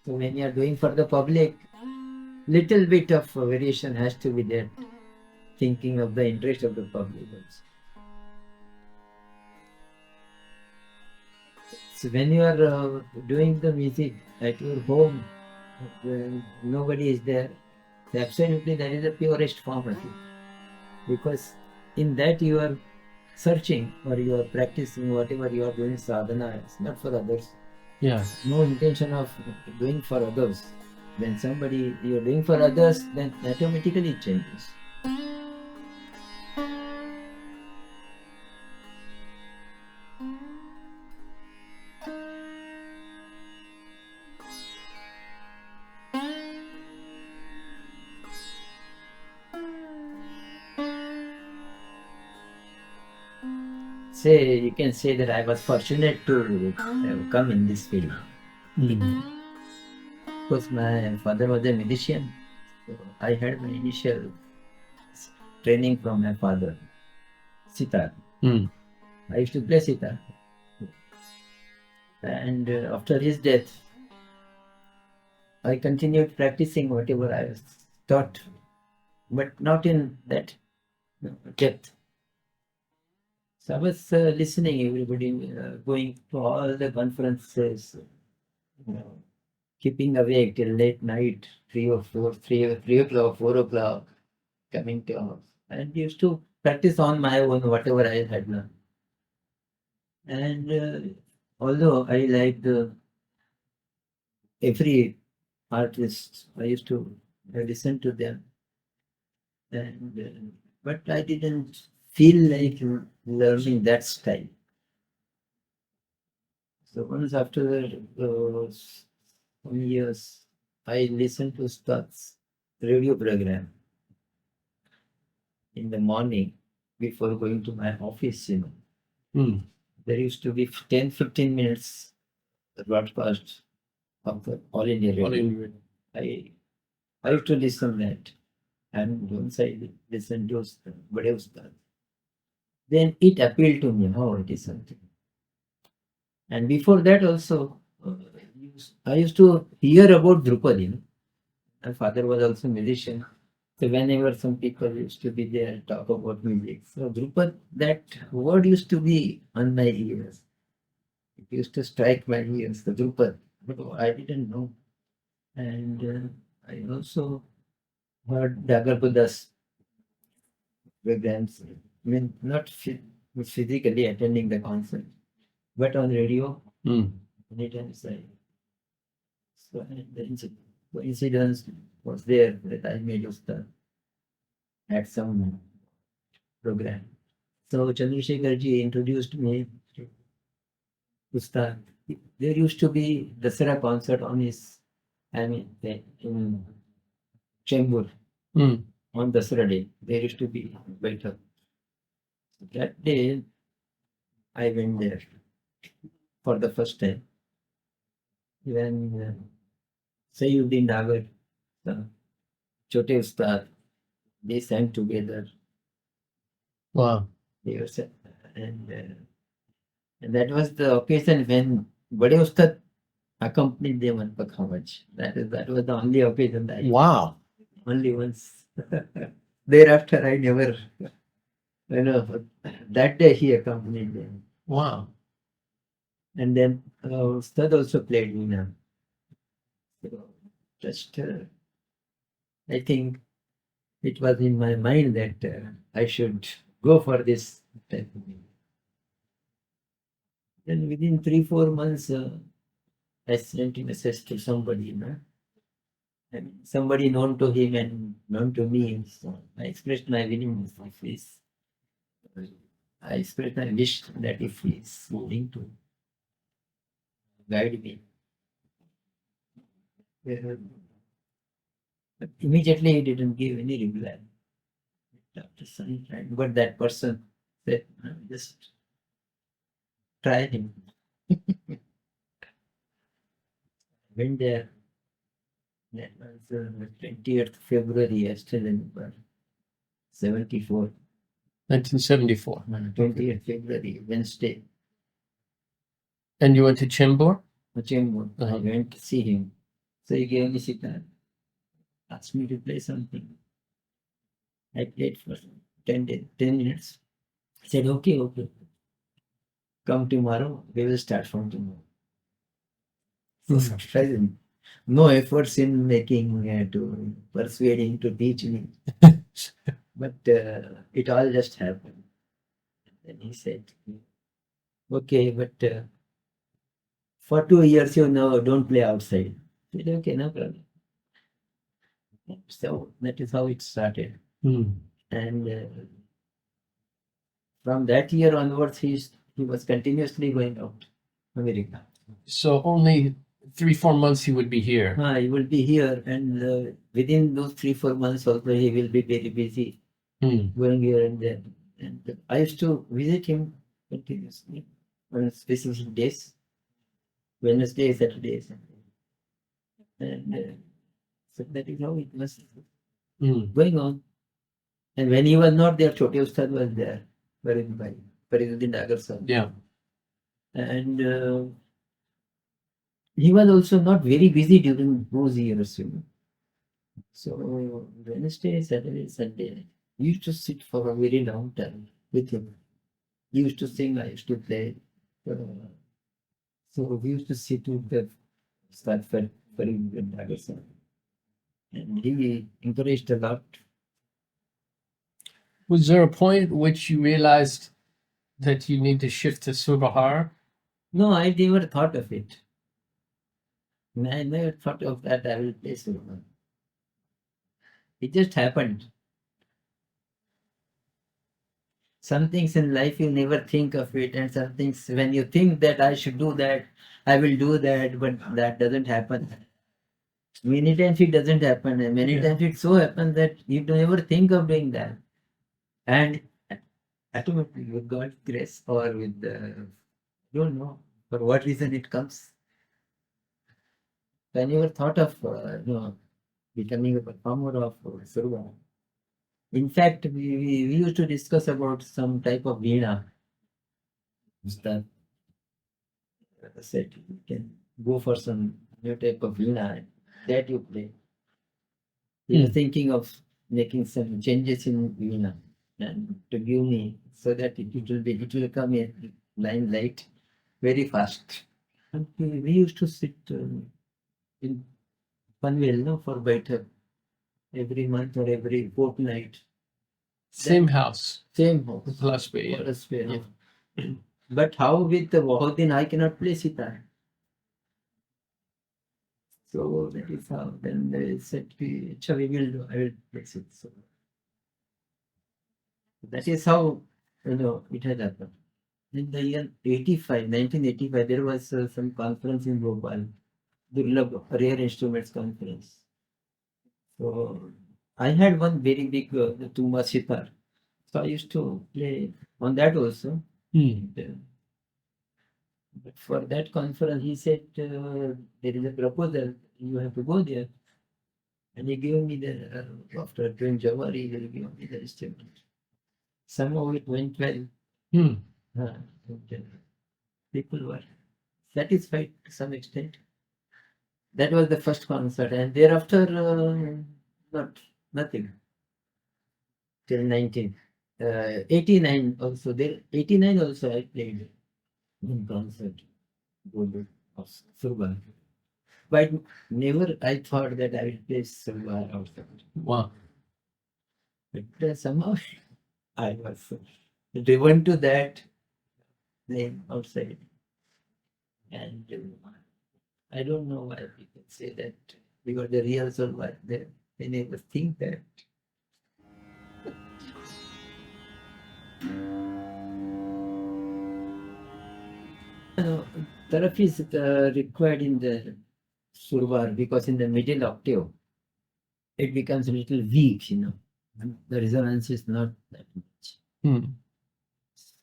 So when you are doing for the public, little bit of variation has to be there, thinking of the interest of the public also. So when you are doing the music at your home, when nobody is there, absolutely that is the purest form of it. Because in that you are searching or you are practicing whatever you are doing sadhana, it's not for others. Yeah. No intention of doing for others. When somebody you are doing for others, then automatically it changes. Say you can say that I was fortunate to come in this field. Because my father was a musician, so I had my initial training from my father, sitar. I used to play sitar. And after his death, I continued practicing whatever I was taught, but not in that depth. So I was listening, everybody going to all the conferences, keeping awake till late night, 3 o'clock, 4 o'clock, coming to house. And used to practice on my own whatever I had learned. And although I liked every artist, I used to listen to them. And but I didn't feel like learning that style. So once after some years, I listened to Ustad's radio program in the morning before going to my office. There used to be 10-15 minutes broadcast of the All India Radio. I used to listen that. And once I listened to Bade Ustad, then it appealed to me how it is something. And before that also, I used to hear about Dhrupad. My father was also a musician. So whenever some people used to be there talk about music, so Dhrupad, that word used to be on my ears. It used to strike my ears, the Dhrupad. But I didn't know. And I also heard Dagar Buddha's programs. I mean, not physically attending the concert, but on radio. Many times I so and the coincidence was there that I made Ustad at some program. So Chandrasekhar ji introduced me to Ustad. There used to be Dasara concert on his, I mean, in Chembur on Dasara day. There used to be Baitak. That day I went there for the first time. When Sayuddin Dagar, the Chote Ustad, they sang together. Wow. They were, and that was the occasion when Bade Ustad accompanied them on Pakhamaj. That was the only occasion that Wow. only once. Thereafter, I never, that day he accompanied them. Wow. And then Ustad also played veena. So just, I think it was in my mind that I should go for this type of thing. Then within 3-4 months, I sent a message to somebody, I mean, somebody known to him and known to me. So I expressed my willingness if he's, I expressed my wish that if he's willing to guide me. But immediately he didn't give any reply. After some time, but that person said, just try him. Went there. That was 20th February, I still remember. 74. 1974. 20th February, Wednesday. And you went to Chembur? Chembur. I went to see him. So he gave me sitar, asked me to play something. I played for 10 minutes. I said, okay, okay. Come tomorrow, we will start from tomorrow. So surprising. No efforts in making to persuade him to teach me. But it all just happened. Then he said, okay, but for 2 years, you know, don't play outside. I said, okay, no problem. So that is how it started. And from that year onwards, he was continuously going out America. So only 3-4 months he would be here. He will be here, and within those 3-4 months also, he will be very busy going here and there. And I used to visit him continuously on specific days, Wednesday, Saturday, Sunday. And so that is how it was going on. And when he was not there, Chote Ustad was there, Farid Uddin Dagar sir. Yeah. And he was also not very busy during those years, you know. So Wednesday, Saturday, Sunday, we used to sit for a very long time with him. He used to sing, I used to play. So we used to sit with the Ustad Farid Uddin Dagar sir. And he encouraged a lot. Was there a point at which you realized that you need to shift to Surbahar? No, I never thought of it. I never thought of that I will play Surbahar. It just happened. Some things in life you never think of it, and some things when you think that I should do that, I will do that, but that doesn't happen. Many times it doesn't happen, and many times it so happens that you don't ever think of doing that. And automatically, with God's grace or with I don't know for what reason it comes. I never thought of becoming a performer of Surbahar. In fact, we used to discuss about some type of veena. Ustad said you can go for some new type of veena that you play. He was thinking of making some changes in veena and to give me so that it will come in limelight very fast. And we used to sit in Panvel, no, for better every month or every fortnight. Same house. Same house. Plus Bay, yeah. Plus Bay, yeah. But how with the Mohiuddin I cannot play sitar. So that is how then they said, we will do, I will play it. So that is how it had happened. In the year 1985, there was some conference in Bhopal, Durlabh Rare Instruments Conference. So I had one very big Tumba sitar. So I used to play on that also. But for that conference, he said, there is a proposal, you have to go there. And he gave me after doing Jawari, he will give me the instrument. Somehow it went well. People were satisfied to some extent. That was the first concert, and thereafter, nothing. Till 89 also. There 89 also I played in concert of Surbahar. But never I thought that I will play Surbahar outside. Wow. But somehow I was driven to that playing outside. And I don't know why people say that because the real soul was there. They never think that. Taraf is required in the Surbahar because in the middle octave it becomes a little weak, The resonance is not that much.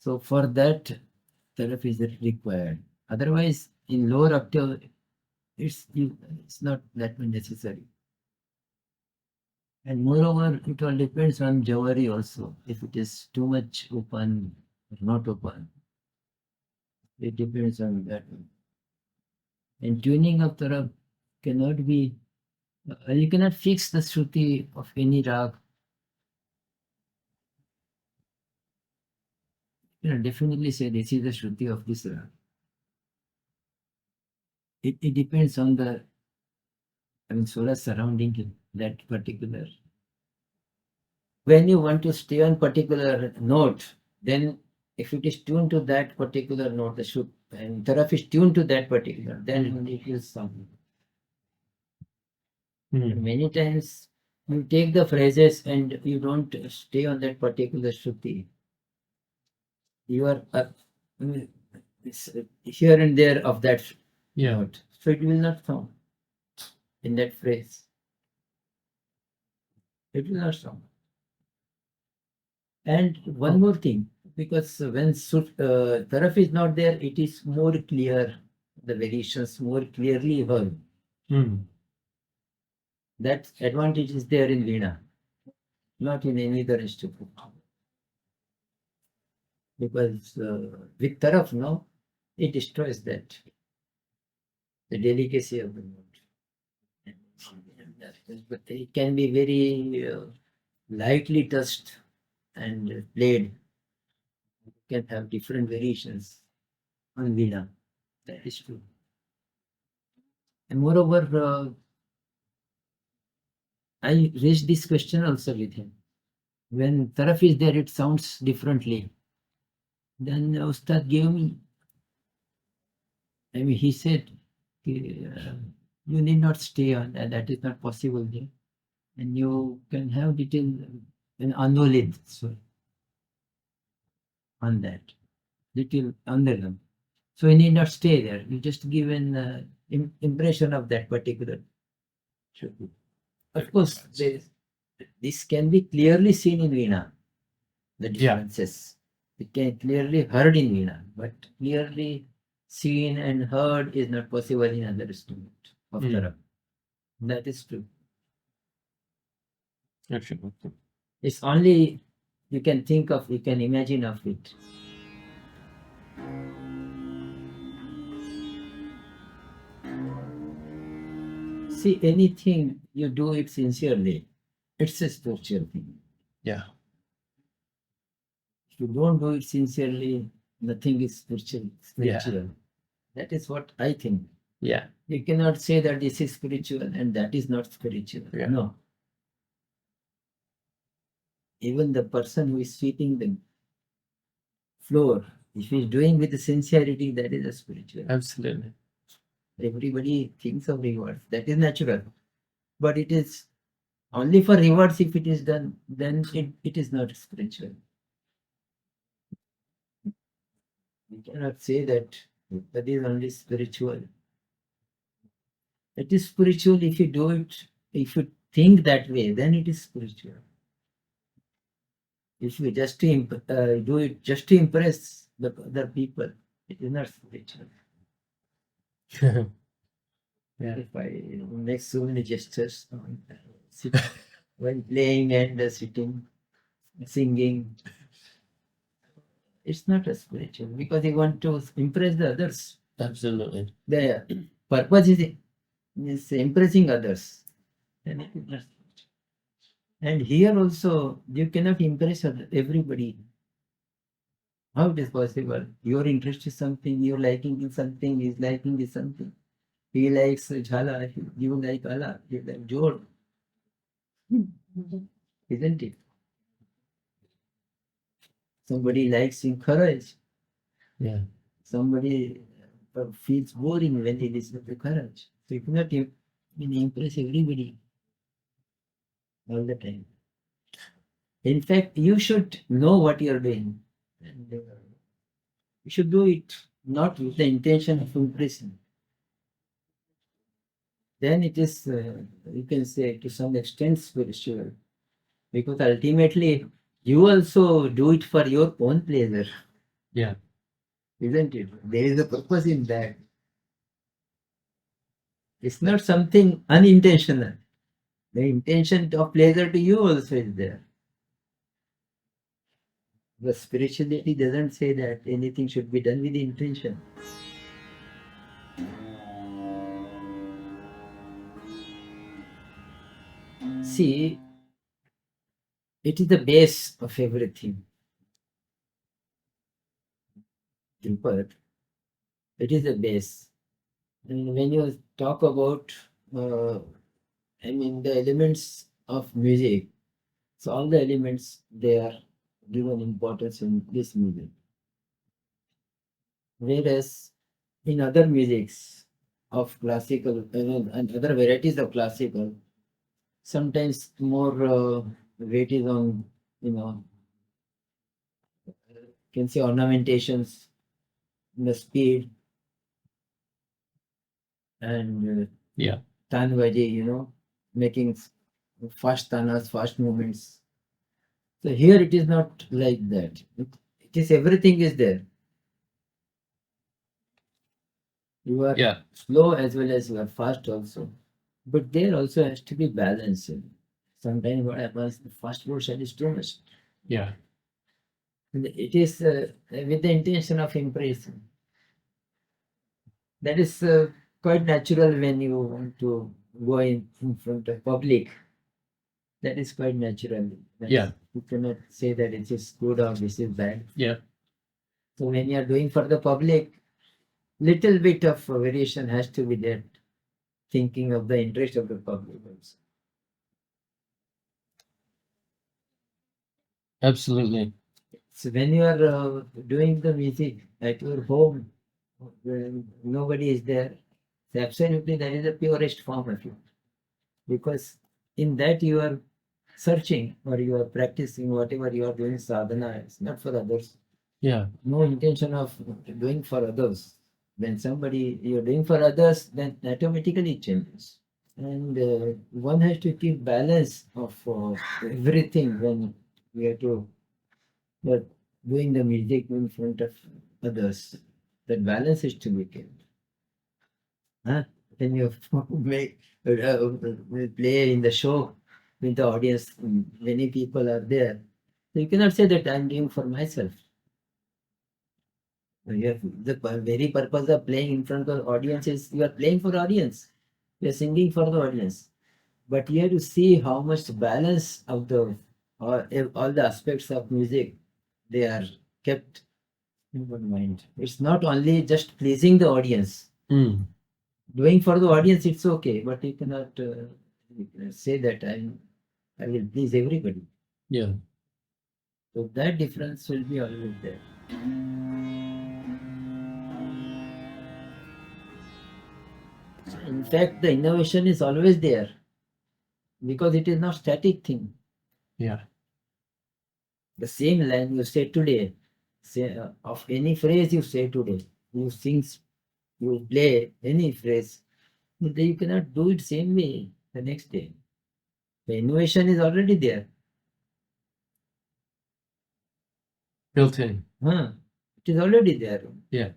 So for that, Taraf is required. Otherwise, in lower octave, it's not that much necessary. And moreover, it all depends on Jawari also. If it is too much open or not open, it depends on that. In tuning of Taraf, cannot be, you cannot fix the Shruti of any rag. You know, definitely say this is the Shruti of this rag. It depends on the, Sura surrounding that particular. When you want to stay on particular note, then if it is tuned to that particular note, the Shruti, and Taraf is tuned to that particular, then it will sound. Many times you take the phrases and you don't stay on that particular Shruti. You are here and there of that note. So it will not sound in that phrase. It will not sound. And one more thing, because when Taraf is not there, it is more clear, the variations more clearly heard. That advantage is there in Veena, not in any other instrument. Because with Taraf, no, it destroys that, the delicacy of the note. But it can be very lightly touched and played. You can have different variations on Veena. That is true. And moreover, I raised this question also with him. When Taraf is there, it sounds differently. Then Ustad gave me, he said, you need not stay on that, that is not possible there. And you can have little an anolid on that, little underlim. So you need not stay there. You just give an impression of that particular. Of course, this can be clearly seen in Veena, the differences. It can clearly heard in Veena, but clearly seen and heard is not possible in other instrument of Taraf. That is true. It's only you can think of, you can imagine of it. See, anything you do it sincerely, it's a spiritual thing. Yeah. If you don't do it sincerely, nothing is spiritual. That is what I think. Yeah. You cannot say that this is spiritual and that is not spiritual. No. Even the person who is sweeping the floor, if he is doing with the sincerity, that is a spiritual. Absolutely. Everybody thinks of rewards. That is natural. But it is only for rewards if it is done, then it is not spiritual. We cannot say that is only spiritual. It is spiritual if you do it, if you think that way, then it is spiritual. If you just do it just to impress the other people, it is not spiritual. If I make so many gestures when playing and sitting, singing, it's not a spiritual because you want to impress the others. Absolutely. The purpose is impressing others. Then it is not spiritual. And here also, you cannot impress everybody. How it is possible? Your interest is something, your liking is something, his liking is something. He likes Jhala, you like Allah, you like Jod. Isn't it? Somebody likes encourage. Yeah. Somebody feels boring when he listens to courage. So you cannot impress everybody all the time. In fact, you should know what you are doing. And you should do it not with the intention of impressing. Then it is, you can say, to some extent spiritual. Because ultimately, you also do it for your own pleasure. Yeah. Isn't it? There is a purpose in that. It's not something unintentional. The intention of pleasure to you also is there. But spirituality doesn't say that anything should be done with intention. see, it is the base of everything. Dhrupad, it is the base. And when you talk about, the elements of music, so all the elements, they are given importance in this music. Whereas in other musics of classical, and other varieties of classical, sometimes more weight is on, can say ornamentations, the speed, and tanvaji, making fast tanas, fast movements. So here it is not like that. It is everything is there. You are slow as well as you are fast also. But there also has to be balance. Sometimes what happens, the fast motion is too much. Yeah. And it is with the intention of impressing. That is quite natural when you want to go in front of public. That is quite natural. You cannot say that it is good or this is bad. Yeah. So when you are doing for the public, little bit of variation has to be there, thinking of the interest of the public also. Absolutely. So when you are doing the music at your home, when nobody is there, so absolutely that is the purest form of it. Because in that you are searching or you are practicing whatever you are doing sadhana, it's not for others. Yeah. No intention of doing for others. When somebody you're doing for others, then automatically it changes. And one has to keep balance of everything when we are doing the music in front of others. That balance is to be kept. When you make play in the show with the audience, many people are there. So you cannot say that I'm doing for myself. The very purpose of playing in front of the audience is you are playing for audience. You are singing for the audience. But you have to see how much balance of all the aspects of music they are kept in one mind. It's not only just pleasing the audience. Doing for the audience, it's okay, but you cannot say that I will please everybody. Yeah. So that difference will be always there. In fact, the innovation is always there because it is not static thing. Yeah. The same line you say today, of any phrase you say today, you sing, you play any phrase, you cannot do it same way the next day. The innovation is already there. Built in. It is already there. Yeah.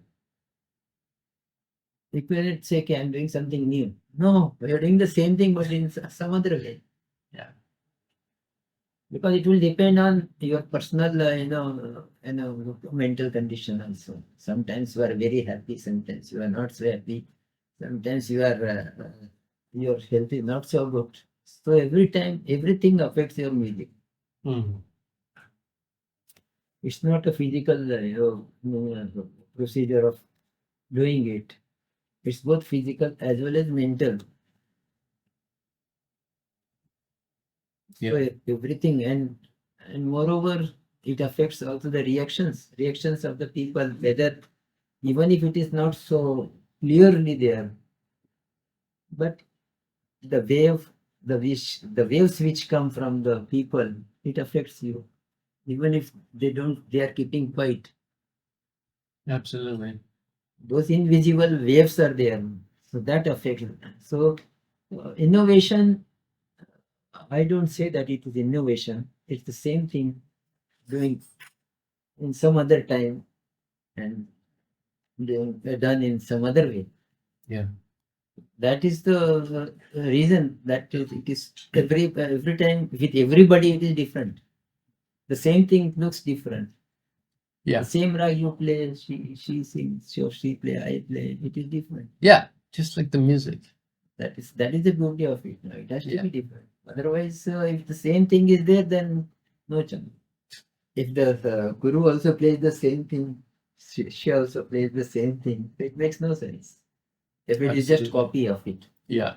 You cannot say, okay, I'm doing something new. No, you're doing the same thing but in some other way. Yeah. Because it will depend on your personal, mental condition also. Sometimes you are very happy, sometimes you are not so happy. Sometimes your health is not so good. So every time, everything affects your music. It's not a physical procedure of doing it. It's both physical as well as mental. Yeah. So everything, and moreover, it affects also the reactions of the people, whether even if it is not so clearly there, but the waves which come from the people, it affects you, even if they are keeping quiet. Absolutely. Those invisible waves are there, so that affects. So innovation, I don't say that it is innovation. It's the same thing doing in some other time and done in some other way. Yeah. That is the reason that it is every time with everybody it is different. The same thing looks different. Yeah. The same rag you play, she sings, or she play, I play. It is different. Yeah. Just like the music. That is the beauty of it. It has to be different. Otherwise, if the same thing is there, then no chance. If the guru also plays the same thing, she also plays the same thing, it makes no sense. If it is just Absolutely. copy of it. Yeah,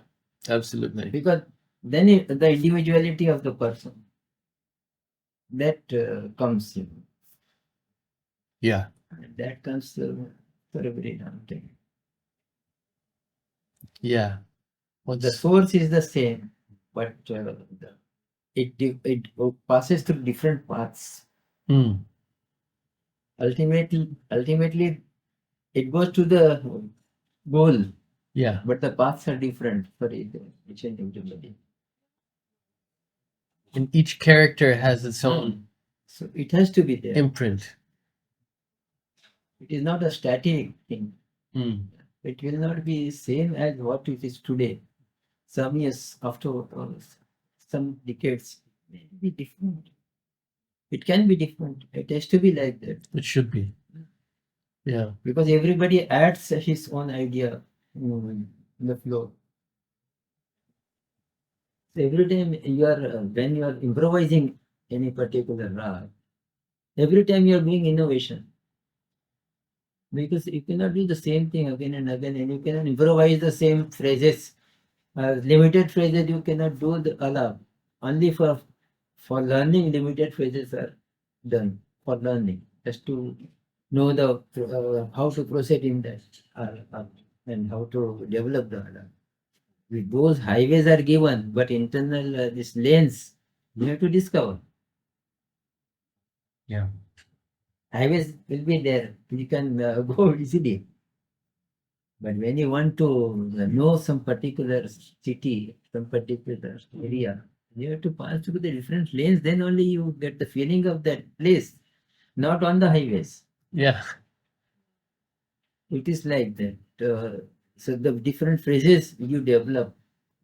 absolutely. Because then the individuality of the person, that comes, Yeah. and that comes for a very long time. Yeah. The source is the same, but it passes through different paths. Ultimately, it goes to the goal, Yeah. but the paths are different for each and everybody. And each character has its own So it has to be there. imprint. It is not a static thing. It will not be same as what it is today. Some years after, or some decades, may be different. It can be different. It has to be like that. It should be. Yeah. Because everybody adds his own idea in the flow. So every time you are, when you are improvising any particular rag, every time you are doing innovation. Because you cannot do the same thing again and again, and you cannot improvise the same phrases. Limited phrases you cannot do the alab. Only for learning, limited phrases are done for learning, just to know the how to proceed in that and how to develop the alab. With those highways are given, but internal this lanes you have to discover. Yeah. Highways will be there. You can go easily. But when you want to know some particular city, some particular area, you have to pass through the different lanes. Then only you get the feeling of that place, not on the highways. Yeah. It is like that. So the different phrases you develop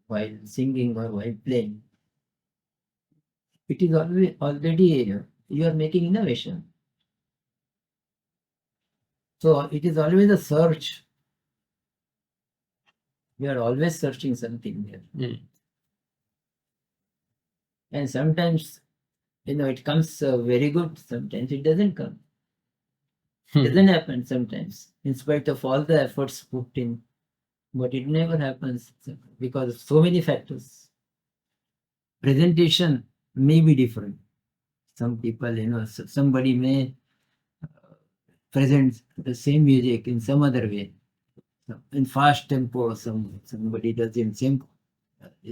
while singing or while playing, it is always already you are making innovation. So it is always a search. We are always searching something there. And sometimes, it comes very good. Sometimes it doesn't come. Doesn't happen sometimes, in spite of all the efforts put in. But it never happens because of so many factors. Presentation may be different. Some people, somebody may present the same music in some other way, in fast tempo. Somebody does in same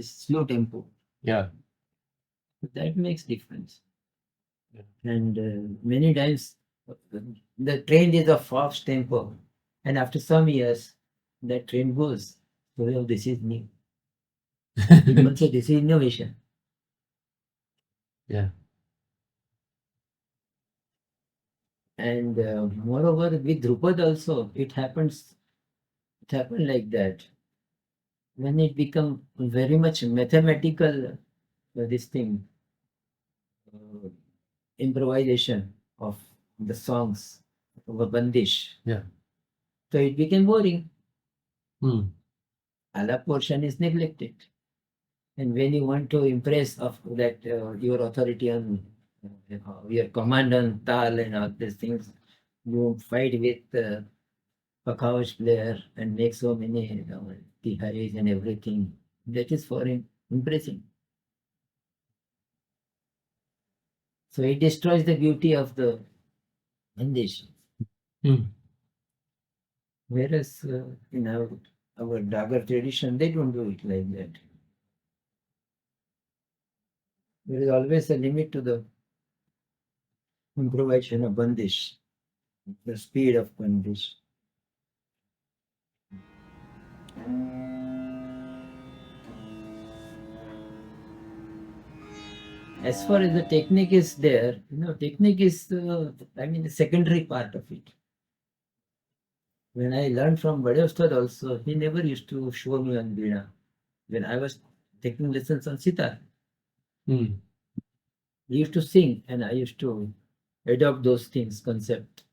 slow tempo. Yeah. That makes difference. And many times the train is of fast tempo, and after some years that train goes. So this is new. People say this is innovation. Yeah. And moreover, with Dhrupad also, it happened like that. When it become very much mathematical, this thing, improvisation of the songs of a bandish. Yeah. So it became boring. Hmm. Alap portion is neglected. And when you want to impress of that your authority on your command on tal and all these things, you fight with a couch player and make so many tiharis and everything. That is for impressing. So it destroys the beauty of the English. Whereas in our Dagar tradition, they don't do it like that. There is always a limit to the improvisation of bandish, the speed of bandish. As far as the technique is there, technique is the secondary part of it. When I learned from Bade Ustad also, he never used to show me on veena. When I was taking lessons on sitar, he used to sing, and I used to adopt those things, concept.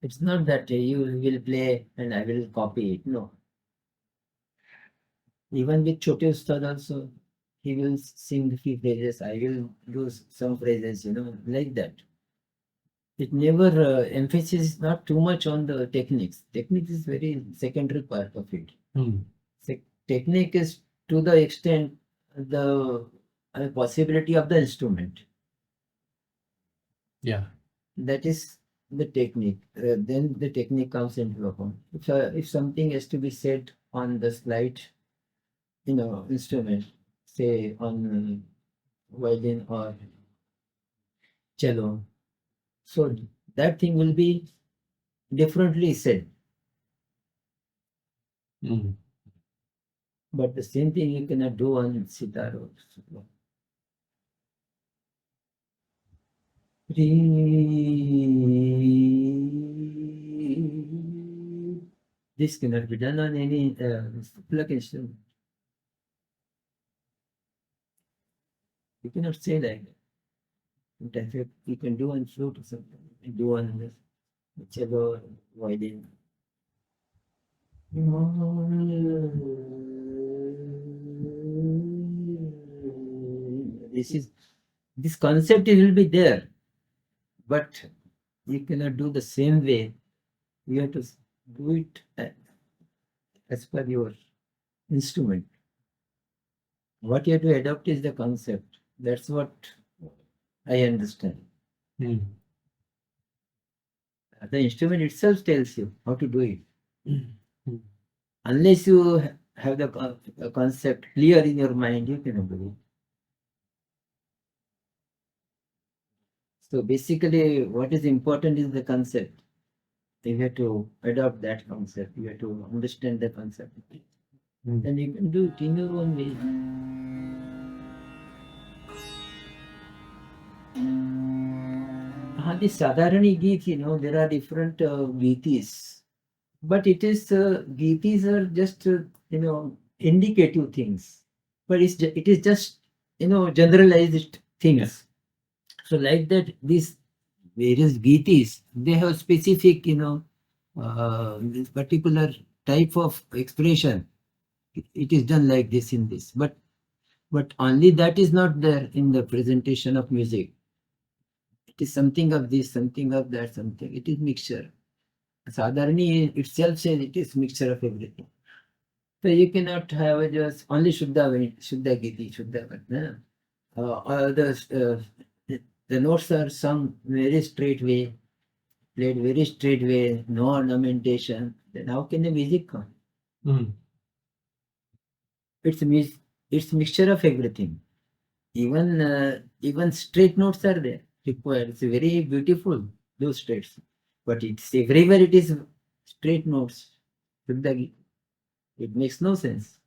It's not that you will play and I will copy it. No. Even with Chote Ustad also, he will sing a few phrases, I will do some phrases, like that. It never emphasis not too much on the techniques. Technique is very secondary part of it. Technique is to the extent the possibility of the instrument. Yeah. That is the technique. Then the technique comes into account. If something has to be said on the slide, instrument, say on violin or cello, so that thing will be differently said. But the same thing you cannot do on sitar or so. This cannot be done on any plug instrument. You cannot say like that. Sometimes you can do on flute or something. You can do on the cello, violin. This concept will be there, but you cannot do the same way. You have to do it as per your instrument. What you have to adopt is the concept. That's what I understand. The instrument itself tells you how to do it. Unless you have the concept clear in your mind, you cannot do it. So basically, what is important is the concept. You have to adopt that concept. You have to understand the concept. And you can do it in your own way. The Sadharani Geet, there are different Geetis. But it is, Geetis are just, indicative things. But it is just, generalized things. So like that, these various Geetis, they have specific, this particular type of expression. It is done like this in this. But only that is not there in the presentation of music. It is something of this, something of that, something. It is mixture. Sadharani itself says it is mixture of everything. So you cannot have just only Shuddha Giti, Shuddha Vatna. The notes are sung very straight way, played very straight way, no ornamentation. Then how can the music come? It's mixture of everything. Even straight notes are there required. It's very beautiful, those straights. But it's everywhere it is straight notes. It makes no sense.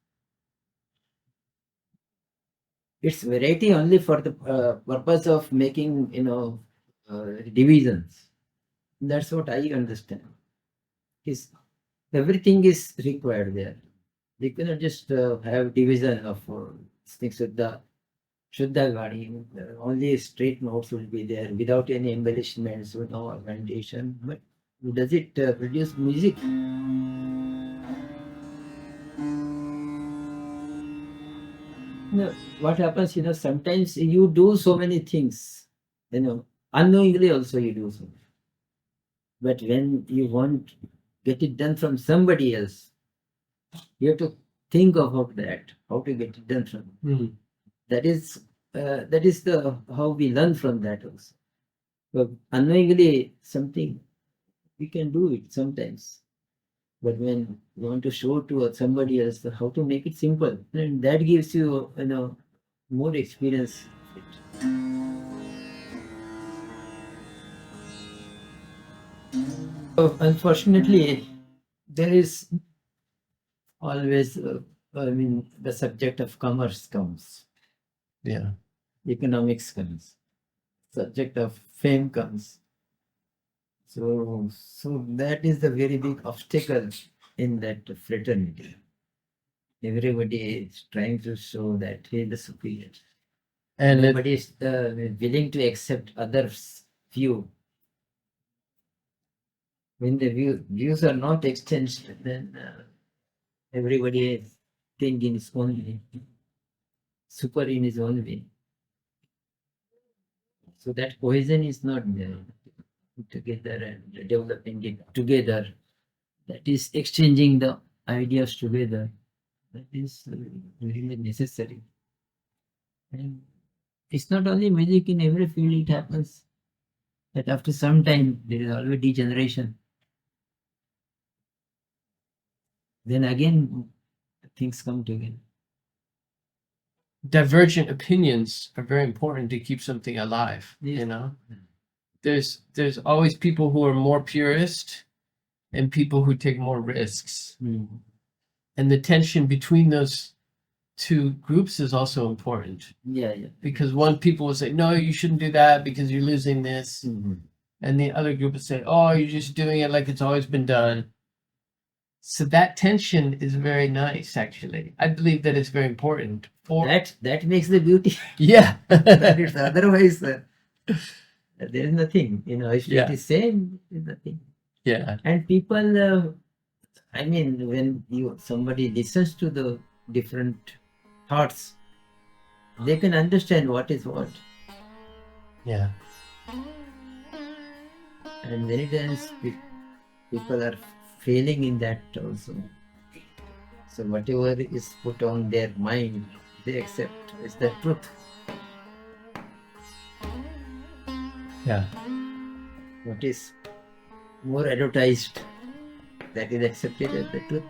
It's variety only for the purpose of making, divisions. That's what I understand. Everything is required there. You cannot just have division of things with the Shuddha Vani. Only straight notes will be there without any embellishments, no ornamentation. But does it produce music? What happens, sometimes you do so many things, unknowingly also you do so. But when you want get it done from somebody else, you have to think about that, how to get it done from. That is the how we learn from that also. But unknowingly something we can do it sometimes. But when you want to show to somebody else how to make it simple, then that gives you, more experience of it. Unfortunately, there is always, the subject of commerce comes. Yeah. Economics comes. Subject of fame comes. So that is the very big obstacle in that fraternity. Everybody is trying to show that he is the superior. And nobody is willing to accept others' view. When the views are not exchanged, then everybody thing in its own way, super in its own way. So that cohesion is not there together and developing it together. That is exchanging the ideas together. That is really necessary. And it's not only music, in every field it happens. That after some time there is always degeneration. Then again things come together. Divergent opinions are very important to keep something alive. Yes. You know, there's always people who are more purist and people who take more risks, and the tension between those two groups is also important. Yeah. Because one people will say, no, you shouldn't do that because you're losing this, and the other group will say, oh, you're just doing it like it's always been done. So that tension is very nice, actually. I believe that it's very important. That makes the beauty. Yeah. That is otherwise there is nothing. If Yeah. it is same, there is nothing. Yeah. And people, I mean, when somebody listens to the different thoughts, they can understand what is what. Yeah. And many times people are failing in that also. So whatever is put on their mind, they accept is the truth. Yeah. What is more advertised, that is accepted as the truth.